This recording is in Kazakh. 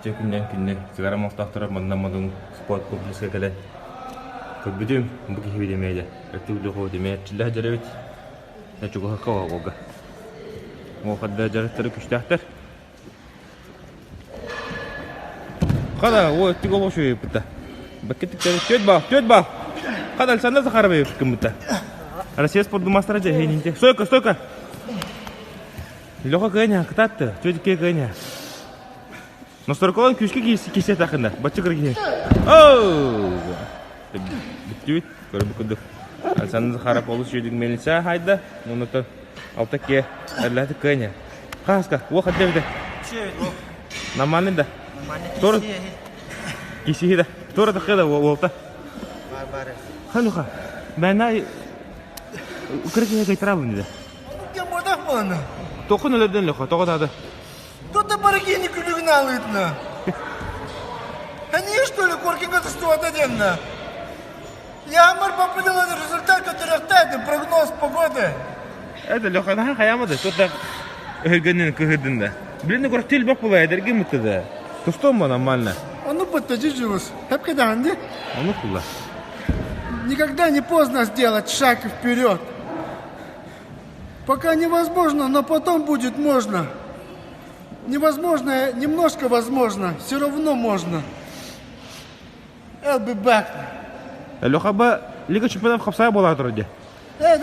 Итте күннен сигара мақтақтырып маңнамадың спорт комплекске келе. Көбүдүм бу кихи демейді. Өттүлі қоу демейді. Чиллах жарабет. Әчуға қауа қолға. Оқадда жарықтары күштақтыр. Қада, о өттігі олғышу еп бұтта. Бәккеттіктері төт бал. Қада, әлсанда зақарып еп кім бұтта. Россия спорт думастыра жа, хейнінде. Стойка. Лёха кыня, кытатты, төтікке кыня. Nostorkolon küçük kişiye takında. Batı kırık. Ooo. Bitti. Görüp kuduk. Alsanız harap oluş yedik melisa hayda. Onu da altak ye. Allah'ı kınya. Kaska. O kadar da. Normalinde. Sonra. Kişiye de. Sonra da kıda olta. Hanuka. Ben ay. Kırık ye kaytarabım dedi. Ya burada mı? Tokun öldün lüka. Tokun adı. Кто-то барыгини кулигналит на. Они что ли коркинга стоят отдельно? Я мэр попадал на результат, который ставит прогноз погоды. Это Лёха, она хаямады. Тут-то гönün кыгыдында. Блин, город тел бак була, эдерге мыттыда. То что мы нормально? А ну подтади живус. Как когда анди? А ну кула. Никогда не поздно сделать шаг вперед. Пока невозможно, но потом будет можно. Невозможно, немножко возможно, все равно можно. I'll be back. Лёха ба Лига чемпионов хапсая була турди. Да?